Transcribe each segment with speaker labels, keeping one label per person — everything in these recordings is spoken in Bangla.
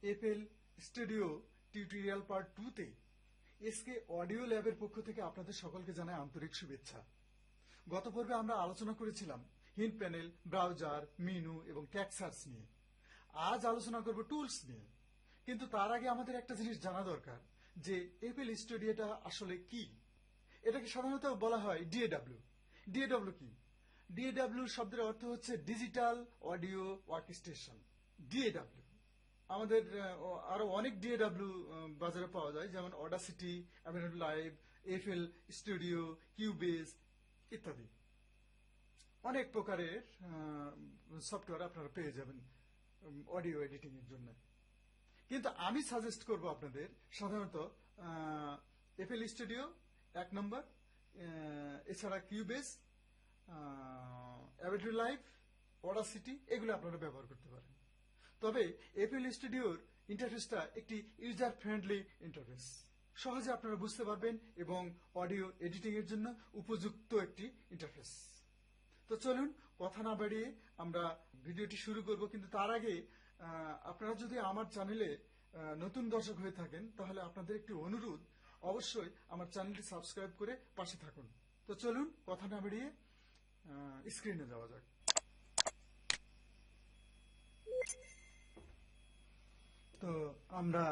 Speaker 1: এফএল স্টুডিও টিউটোরিয়াল পার্ট 2 তে এসকে অডিও ল্যাবের পক্ষ থেকে আপনাদের সকলকে জানাই আন্তরিক শুভেচ্ছা। গত পর্বে আমরা আলোচনা করেছিলাম হিন্ট প্যানেল, ব্রাউজার, মেনু এবং ট্যাগ সার্চ নিয়ে। আজ আলোচনা করব টুলস নিয়ে। কিন্তু তার আগে আমাদের একটা জিনিস জানা দরকার যে এফএল স্টুডিওটা আসলে কি। এটাকে সাধারণত বলা হয় ডিএডব্লিউ। ডিএডব্লিউ কি? ডিএডব্লিউ শব্দের অর্থ হচ্ছে ডিজিটাল অডিও ওয়ার্কস্টেশন। ডিএডব্লিউ আমাদের আরো অনেক ডিএডব্লিউ বাজারে পাওয়া যায়, যেমন অডাসিটি, অ্যাভেলেবল লাইভ, এফএল স্টুডিও, কিউবেজ ইত্যাদি। অনেক প্রকারের সফটওয়্যার আপনারা পেয়ে যাবেন অডিও এডিটিং এর জন্য। কিন্তু আমি সাজেস্ট করব আপনাদের সাধারণত এফএল স্টুডিও 1 নম্বর, এছাড়া কিউবেজ, অ্যাভেলেবল লাইভ, অডাসিটি এগুলো আপনারা ব্যবহার করতে পারেন। তবে এফএল স্টুডিওর ইন্টারফেসটা একটি ইউজার ফ্রেন্ডলি ইন্টারফেস, সহজে আপনারা বুঝতে পারবেন এবং অডিও এডিটিং এর জন্য উপযুক্ত একটি ইন্টারফেস। তো চলুন কথা না বাড়িয়ে আমরা ভিডিওটি শুরু করব। কিন্তু তার আগে আপনারা যদি আমার চ্যানেলে নতুন দর্শক হয়ে থাকেন তাহলে আপনাদের একটি অনুরোধ, অবশ্যই আমার চ্যানেলটি সাবস্ক্রাইব করে পাশে থাকুন। তো চলুন কথা না বাড়িয়ে স্ক্রিনে যাওয়া যাক। তো আমরা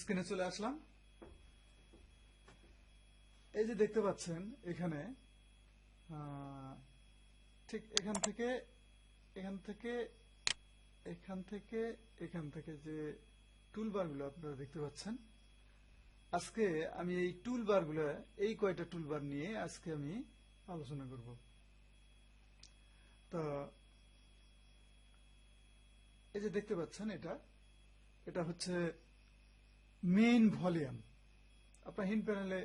Speaker 1: স্ক্রিনে চলে আসলাম। এই যে দেখতে পাচ্ছেন এখানে ঠিক এখান থেকে যে টুলবার গুলো আপনারা দেখতে পাচ্ছেন, আজকে আমি এই টুলবার গুলো, এই কয়টা টুলবার নিয়ে আজকে আমি আলোচনা করব। তো এই যে দেখতে পাচ্ছেন এটা হচ্ছে মেইন ভলিউম। আপনার হিন্ট প্যানেলে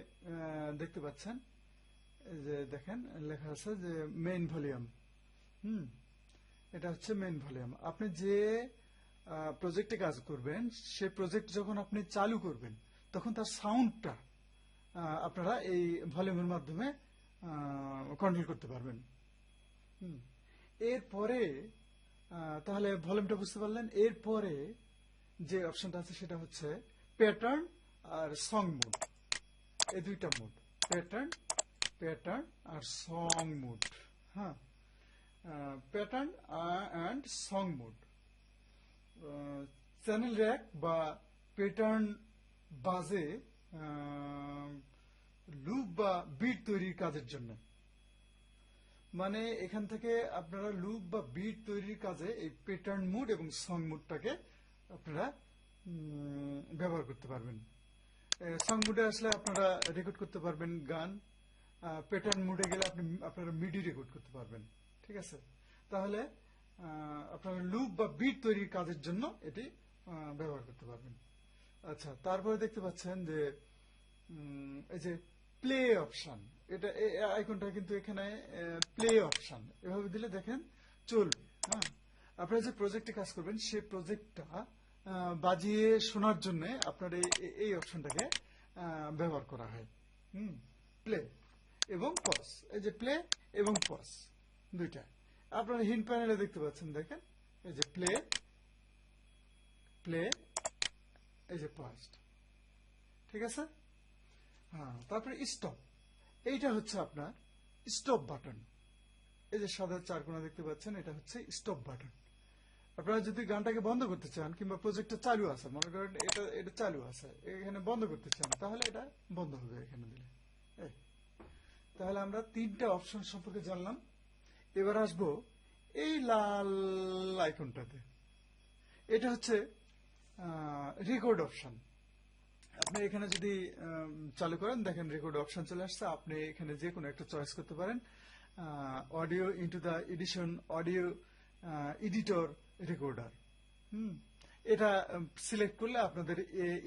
Speaker 1: দেখতে পাচ্ছেন, এই যে দেখেন লেখা আছে যে মেইন ভলিউম। এটা হচ্ছে মেইন ভলিউম। আপনি যে প্রজেক্টে কাজ করবেন, সে প্রজেক্ট যখন আপনি চালু করবেন তখন তার সাউন্ডটা আপনারা এই ভলিউমের মাধ্যমে কন্ট্রোল করতে পারবেন। এরপরে তাহলে ভলিউমটা বুঝতে পারলেন। এরপরে যে অপশনটা আছে সেটা হচ্ছে প্যাটার্ন আর সং মোড। এই দুইটা মোড, প্যাটার্ন আর সং মোড। হ্যাঁ, pattern and song mode. Channel rack বা প্যাটার্ন বাজে লুপ বা বিট তৈরির কাজের জন্য। মানে এখান থেকে আপনারা লুপ বা বিট তৈরির কাজে এই প্যাটার্ন মোড এবং সং মোডটাকে আপনারা ব্যবহার করতে পারবেন। সং মোডে আসলে আপনারা রেকর্ড করতে পারবেন গান, প্যাটার্ন মোডে গেলে আপনারা মিডি রেকর্ড করতে পারবেন। ঠিক আছে, তাহলে আপনারা লুপ বা বিট তৈরির কাজের জন্য এটি ব্যবহার করতে পারবেন। আচ্ছা, তারপরে দেখতে পাচ্ছেন যে এই যে প্লে অপশন, এটা আইকনটা কিন্তু এখানে প্লে অপশন, এভাবে দিলে দেখেন চলবে। হ্যাঁ, আপনারা যে প্রজেক্টে কাজ করবেন সে প্রজেক্টটা বাজিয়ে শোনার জন্য আপনার এই অপশনটাকে ব্যবহার করা হয়। প্লে এবং পজ, এই যে প্লে এবং পজ দুইটা আপনারা হিন্ট প্যানেলে দেখতে পাচ্ছেন। দেখেন এই যে প্লে, এই যে পজ। ঠিক আছে। হ্যাঁ, তারপরে স্টপ, এইটা হচ্ছে আপনার স্টপ বাটন। এই যে সাদা চারকোনা দেখতে পাচ্ছেন, এটা হচ্ছে স্টপ বাটন। আপনারা যদি গানটাকে বন্ধ করতে চান কিংবা প্রজেক্টটা চালু আছে, মনে করেন এটা চালু আছে, এখানে বন্ধ করতে চান, তাহলে এটা বন্ধ হবে এখানে দিলে। তাহলে আমরা তিনটা অপশন সম্পর্কে জানলাম। এবার আসবো এই লাল আইকনটাতে। এটা হচ্ছে রেকর্ড অপশন। আপনি এখানে যদি চালু করেন, দেখেন রেকর্ড অপশন চলে আসছে। আপনি এখানে যে কোনো একটা চয়েস করতে পারেন, audio into the edition, audio editor, recorder. এটা সিলেক্ট করলে আপনাদের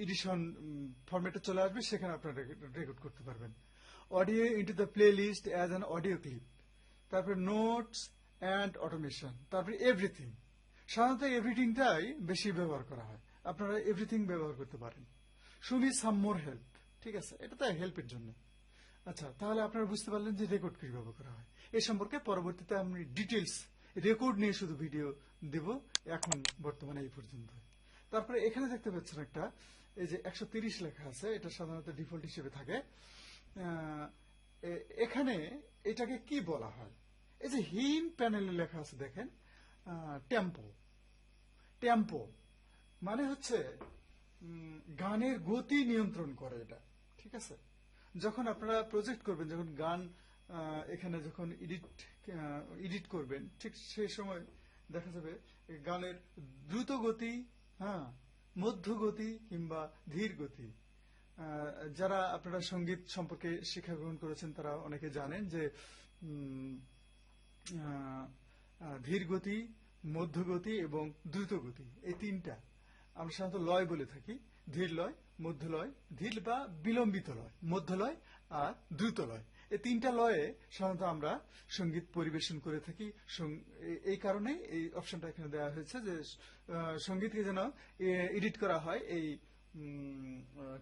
Speaker 1: এডিশন ফরম্যাটে চলে আসবে, সেখানে আপনারা রেকর্ড করতে পারবেন। Audio into the playlist as an audio clip, তারপরে নোটস অ্যান্ড অটোমেশন, তারপরে এভরিথিং। সাধারণত এভরিথিংটাই বেশি ব্যবহার করা হয়, আপনারা এভরিথিং ব্যবহার করতে পারেন। শুনি সাম মোর হেল্প, ঠিক আছে, এটা তো হেল্পের জন্য। আচ্ছা, তাহলে আপনারা বুঝতে পারলেন যে রেকর্ড কিভাবে করা হয়। এই সম্পর্কে পরবর্তীতে আমি ডিটেলস রেকর্ড নিয়ে শুধু ভিডিও দেব, এখন বর্তমানে এই পর্যন্ত। তারপরে এখানে দেখতে পাচ্ছেন একটা, এই যে 130 লেখা আছে, এটা সাধারণত ডিফল্ট হিসেবে থাকে। এখানে এটাকে কি বলা হয়? এই যে হিম প্যানেলে লেখা আছে দেখেন, টেম্পো। টেম্পো মানে হচ্ছে গানের গতি নিয়ন্ত্রণ করে এটা, ঠিক আছে? যখন আপনারা প্রজেক্ট করবেন, যখন গান এখানে যখন এডিট করবেন, ঠিক সেই সময় দেখা যাবে গানের দ্রুত গতি, হ্যাঁ, মধ্য গতি কিংবা ধীর গতি। যারা আপনারা সঙ্গীত সম্পর্কে শিক্ষা গ্রহণ করেছেন তারা অনেকে জানেন যে ধীর গতি, মধ্য গতি এবং দ্রুত গতি, এই তিনটা আমরা সাধারণত লয় বলে থাকি। ধীর লয়, মধ্য লয়, ধীর বা বিলম্বিত লয়, মধ্য লয় আর দ্রুত লয়। এই তিনটা লয়ে সাধারণত আমরা সঙ্গীত পরিবেশন করে থাকি। এই কারণে এই অপশনটা এখানে দেওয়া হয়েছে যে সঙ্গীতকে যেন এডিট করা হয় এই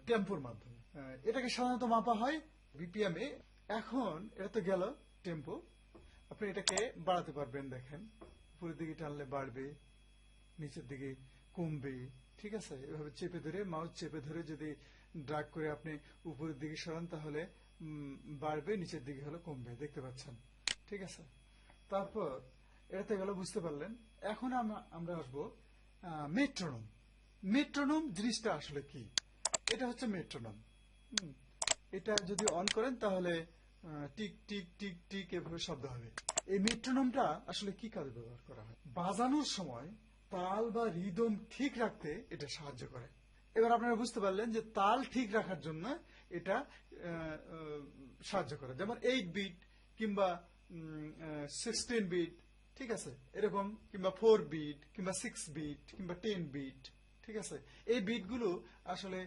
Speaker 1: টেম্পোর মাধ্যমে। এটাকে সাধারণত মাপা হয় বিপিএম এ। এখন এটা তো গেল টেম্পো। আপনি এটাকে বাড়াতে পারবেন, দেখেন উপরের দিকে টানলে বাড়বে, নিচের দিকে কমবে, ঠিক আছে? এভাবে চেপে ধরে, মাউস চেপে ধরে যদি ড্রাগ করে আপনি উপরের দিকে সরান তাহলে বাড়বে, নিচের দিকে হলে কমবে, দেখতে পাচ্ছেন, ঠিক আছে? তারপর এটাতে গেল, বুঝতে পারলেন। এখন আমরা আসবো মেট্রোনোম। মেট্রোনোম জিনিসটা আসলে কি? এটা হচ্ছে মেট্রোনোম। এটা যদি অন করেন তাহলে টিক টিক টিক টিক এভাবে শব্দ হবে। এই মেট্রোনোমটা আসলে কি কাজে ব্যবহার করা হয়? বাজানোর সময় তাল বা রিদম ঠিক রাখতে এটা সাহায্য করে। এবার আপনারা বুঝতে পারলেন যে তাল ঠিক রাখার জন্য এটা সাহায্য করে। যেমন 8 বিট কিংবা 16 বিট, ঠিক আছে, এরকম, কিংবা 4 বিট কিংবা 6 বিট কিংবা 10 বিট, ঠিক আছে? এই বিটগুলো আসলে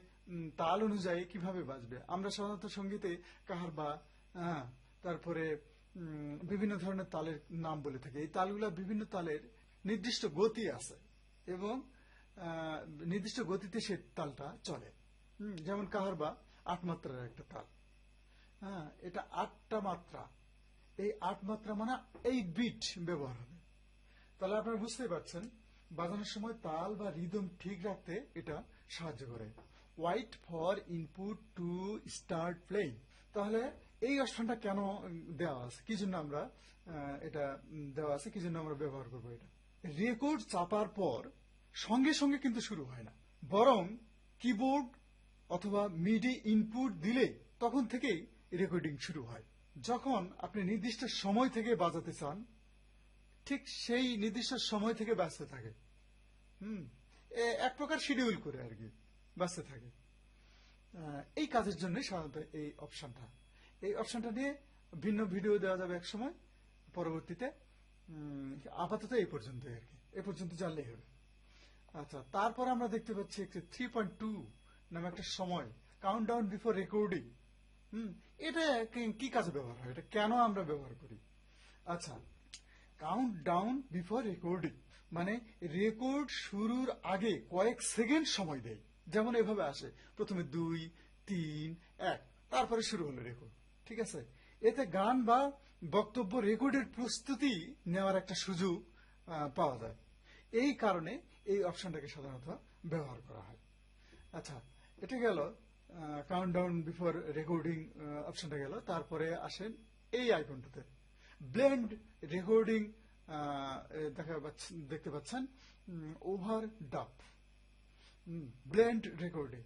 Speaker 1: তাল অনুযায়ী কিভাবে বাজবে। আমরা সাধারণত সঙ্গীতে কাহারবা, তারপরে বিভিন্ন ধরনের তালের নাম বলে থাকি। এই তালগুলা বিভিন্ন তালের নির্দিষ্ট গতি আছে এবং নির্দিষ্ট গতিতে সে তালটা চলে। যেমন কাহারবা 8 মাত্রার একটা তাল, হ্যাঁ, এটা 8টা মাত্রা। এই 8 মাত্রা মানে 8 বিট ব্যবহার হবে। তাহলে আপনারা বুঝতেই পারছেন বাজানোর সময় তাল বা রিদম ঠিক রাখতে এটা সাহায্য করে। White for input to start playing. তাহলে এই অপশনটা কেন দেওয়া আছে, কি জন্য আমরা এটা দেওয়া আছে, কি জন্য আমরা ব্যবহার করবো এটা? রেকর্ড চাপার পর সঙ্গে সঙ্গে কিন্তু শুরু হয় না, বরং কিবোর্ড অথবা মিডি ইনপুট দিলে তখন থেকেই রেকর্ডিং শুরু হয়। যখন আপনি নির্দিষ্ট সময় থেকে বাজাতে চান, ঠিক সেই নির্দিষ্ট সময় থেকে ব্যস্ত থাকে। এক প্রকার শিডিউল করে আর কি ব্যস্ত থাকে। এই কাজের জন্য সাধারণত এই অপশনটা নিয়ে ভিন্ন ভিডিও দেওয়া যাবে এক সময় পরবর্তীতে। আপাতত এই পর্যন্ত আর কি, এ পর্যন্ত জানলেই হবে। আচ্ছা, তারপর আমরা দেখতে পাচ্ছি একটি 3.2 নামে একটা সময়, কাউন্টডাউন বিফোর রেকর্ডিং। এটা কি কাজে ব্যবহার হয়, এটা কেন আমরা ব্যবহার করি? আচ্ছা, কাউন্টডাউন বিফোর রেকর্ডিং মানে রেকর্ড শুরুর আগে কয়েক সেকেন্ড সময় দেয়। যেমন এভাবে আসে, প্রথমে 2, 3, 1, তারপরে শুরু হলো রেকর্ড, ঠিক আছে? এতে গান বা বক্তব্য রেকর্ডের প্রস্তুতি নেওয়ার একটা সুযোগ পাওয়া যায়। এই কারণে এই অপশনটাকে সাধারণত ব্যবহার করা হয়। আচ্ছা, এটা গেল কাউন্টডাউন বিফোর রেকর্ডিং অপশনটা গেল। তারপরে আসেন এই আইকনটাতে, ব্লেন্ড রেকর্ডিং। দেখতে পাচ্ছেন ওভার ডাব, ব্লেন্ড রেকর্ডিং।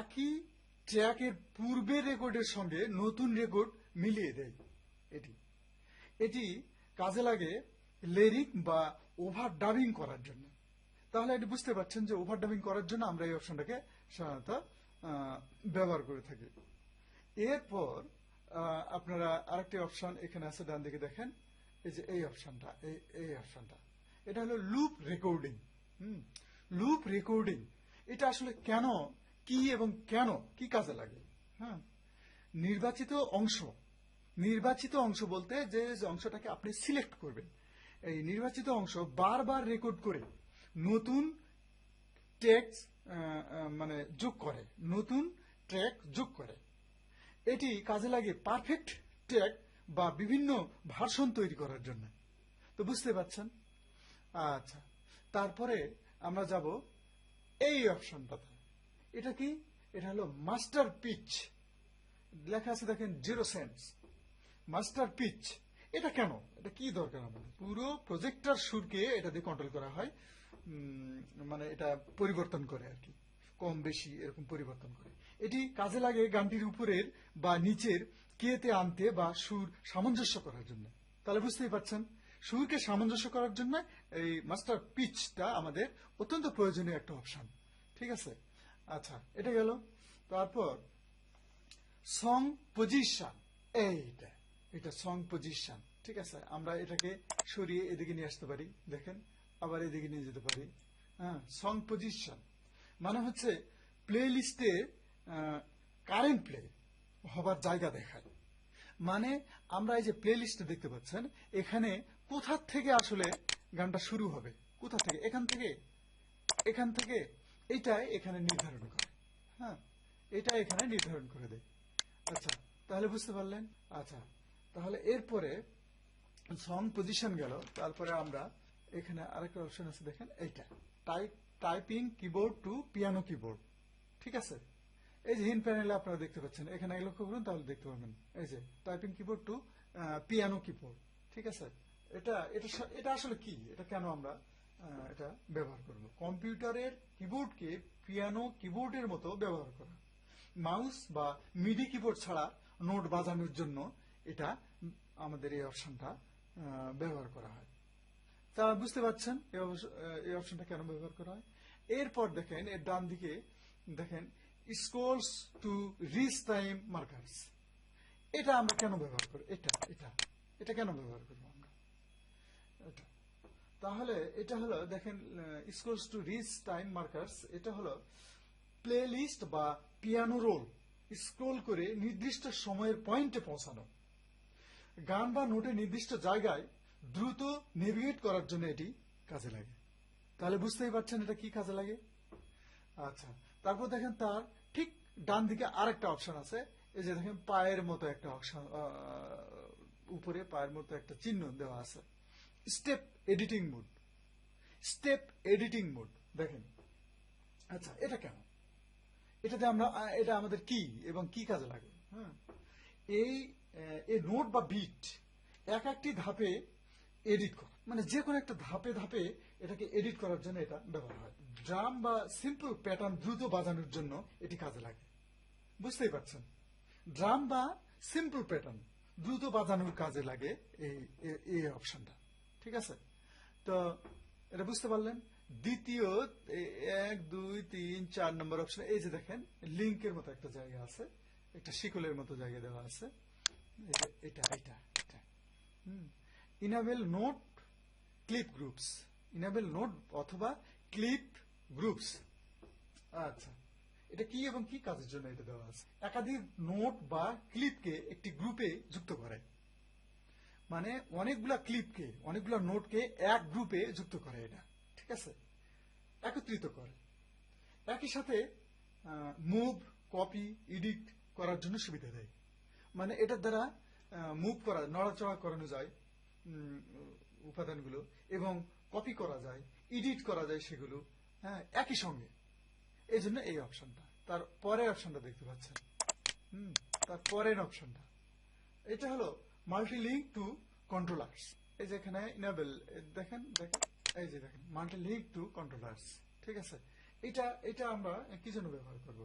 Speaker 1: একই ট্র্যাকের পূর্বের রেকর্ডের সঙ্গে নতুন রেকর্ড মিলিয়ে দেয়। এটি কাজে লাগে লিরিক বা ওভার ডাবিং করার জন্য। তাহলে এটি বুঝতে পারছেন যে ওভার ডাবিং করার জন্য আমরা এই অপশনটাকে সাধারণত ব্যবহার করে থাকি। এরপর আপনারা আরেকটি অপশন এখানে আছে, ডান দিকে দেখেন, এই যে এই অপশনটা, এটা হলো লুপ রেকর্ডিং। লুপ রেকর্ডিং এটা আসলে কেন, কি এবং কেন, কি কাজে লাগে? হ্যাঁ, নির্বাচিত অংশ বলতে যে অংশটাকে আপনি সিলেক্ট করবেন, এই নির্বাচিত অংশ বারবার রেকর্ড করে নতুন টেক্সট মানে নতুন ট্র্যাক যোগ করে। এটি কাজে লাগে পারফেক্ট ট্র্যাক বা বিভিন্ন ভার্সন তৈরি করার জন্য। তো বুঝতে পারছেন। আচ্ছা, তারপরে আমরা যাব এই অপশনটাতে। এটা কি? এটা হলো মাস্টার পিচ। লেখা আছে দেখেন 0 সেন্স। মাস্টার পিচ এটা কেন? এটা কি দরকার আমাদের? পুরো প্রজেক্টর সুরকে এটা দিয়ে কন্ট্রোল করা হয়, মানে এটা পরিবর্তন করে আর কি, কম বেশি এরকম পরিবর্তন করে। এটি কাজে লাগে গানটির উপরের বা নিচের কেতে আনতে বা সুর সামঞ্জস্য করার জন্য। তাহলে বুঝতেই পারছেন, সুরকে সামঞ্জস্য করার জন্য এই মাস্টার পিচটা আমাদের অত্যন্ত প্রয়োজনীয় একটা অপশন। ঠিক আছে, আচ্ছা এটা গেল। তারপর সং পজিশন, এটা সং পজিশন। ঠিক আছে, আমরা এটাকে সরিয়ে এদিকে নিয়ে আসতে পারি, দেখেন আবার এদিকে নিয়ে যেতে পারি। হ্যাঁ, সং পজিশন মানে হচ্ছে প্লে লিস্টে কারেন্ট প্লে হবার জায়গা দেখায়। মানে আমরা এই যে প্লে লিস্টে দেখতে পাচ্ছেন, এখানে কোথা থেকে আসলে গানটা শুরু হবে, কোথা থেকে, এখান থেকে এইটা এখানে নির্ধারণ করে। হ্যাঁ, এটা এখানে নির্ধারণ করে দেয়। আচ্ছা, তাহলে বুঝতে পারলেন। আচ্ছা, তাহলে এরপরে সং পজিশন গেল। তারপরে আমরা এখানে আরেকটা অপশন আছে দেখেন, এইটা typing keyboard to piano keyboard. ঠিক আছে, এই যে হিন প্যানেলে আপনারা দেখতে পাচ্ছেন, এখানে লক্ষ্য করুন তাহলে দেখতে পাবেন, এই যে typing keyboard to piano keyboard. ঠিক আছে, এটা আসলে কি, এটা কেন আমরা এটা ব্যবহার করব? কম্পিউটারের কিবোর্ডকে পিয়ানো কিবোর্ডের মতো ব্যবহার করা। মাউস বা মিডি কিবোর্ড ছাড়া নোট বাজানোর জন্য এটা আমাদের এই অপশনটা ব্যবহার করা হয়। তা বুঝতে পারছেন এই অপশনটা কেন ব্যবহার করা হয়। এরপর দেখেন এর ডান দিকে দেখেন scrolls to reach time markers. এটা আমরা কেন ব্যবহার করি? এটা কেন ব্যবহার করবো আমরা? এটা তাহলে এটা হলো দেখেন scrolls to reach time markers, এটা হলো প্লে লিস্ট বা পিয়ানো রোল স্ক্রোল করে নির্দিষ্ট সময়ের পয়েন্টে পৌঁছানো। গান বা নোটে নির্দিষ্ট জায়গায় দ্রুত নেভিগেট করার জন্য এটি কাজে লাগে। তাহলে বুঝতেই পারছেন এটা কি কাজে লাগে। আচ্ছা, তারপর দেখেন তার ঠিক ডান দিকে আরেকটা অপশন আছে, এই যে দেখেন পায়ের মতো একটা অপশন, উপরে পায়ের মতো একটা চিহ্ন দেওয়া আছে, স্টেপ এডিটিং মোড। দেখেন, আচ্ছা এটা কেন? এটাতে এটা আমাদের কি এবং কি কাজে লাগে? হ্যাঁ, এই নোট বা বিট এক একটি ধাপে এডিট করা, মানে যে কোনো একটা ধাপে ধাপে এটাকে এডিট করার জন্য এটা ব্যবহার হয়। ড্রাম বা সিম্পল প্যাটার্ন দ্রুত বাজানোর জন্য এটি কাজে লাগে। বুঝতেই পারছেন, ড্রাম বা সিম্পল প্যাটার্ন দ্রুত বাজানোর কাজে লাগে এই অপশনটা। ঠিক আছে, তো এটা বুঝতে পারলেন। দ্বিতীয় 1, 2, 3, 4 নম্বর অপশন, এই যে দেখেন লিঙ্কের মতো একটা জায়গা আছে, একটা শিকলের মতো জায়গা দেওয়া আছে, এটা enable note clip groups, enable note অথবা ক্লিপ গ্রুপস। আচ্ছা, এটা কি এবং কি কাজের জন্য এটা দেওয়া আছে? একাধিক নোট বা ক্লিপকে একটি গ্রুপে যুক্ত করে, মানে অনেকগুলা নোটকে এক গ্রুপে যুক্ত করে এটা। ঠিক আছে, একত্রিত করে, একই সাথে মুভ, কপি, এডিট করার জন্য সুবিধা দেয়। মানে এটার দ্বারা মুভ করা, নড়াচড়া করানো যায় উপাদানগুলো, এবং কপি করা যায়, এডিট করা যায় সেগুলো, হ্যাঁ একই সঙ্গে। এই জন্য এই অপশনটা। তার পরের অপশনটা দেখতে পাচ্ছেন, তার পরের অপশনটা এটা হলো মাল্টিলিঙ্ক টু কন্ট্রোলার্স। এই যে এখানে ইনেবল দেখেন, এই যে দেখেন মাল্টিলিঙ্ক টু কন্ট্রোলার্স। ঠিক আছে, এটা আমরা কি জন্য ব্যবহার করব?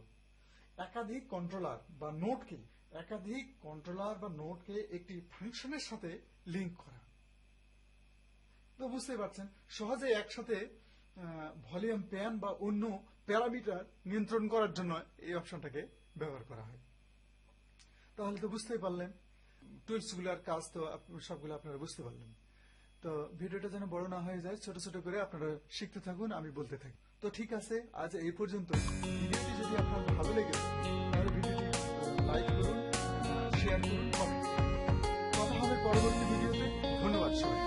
Speaker 1: একাধিক কন্ট্রোলার বা নোটকে একটি ফাংশনের সাথে লিঙ্ক করা। তো বুঝতেই পারছেন, সহজে একসাথে ভলিউম, প্যান বা অন্য প্যারামিটার নিয়ন্ত্রণ করার জন্য এই অপশনটাকে ব্যবহার করা হয়। তাহলে তো বুঝতেই পারলেন টুলসগুলোর কাজ, তো সবগুলো আপনারা বুঝতে পারলেন। তো ভিডিওটা যেন বড় না হয়ে যায়, ছোট ছোট করে আপনারা শিখতে থাকুন, আমি বলতে থাকি। তো ঠিক আছে, আজ এই পর্যন্ত। ভিডিওটি যদি আপনার ভালো লেগে তাহলে ভিডিওটি লাইক করুন, শেয়ার করুন, কমেন্ট করুন। কথা হবে পরবর্তী ভিডিওতে। ধন্যবাদ সবাই।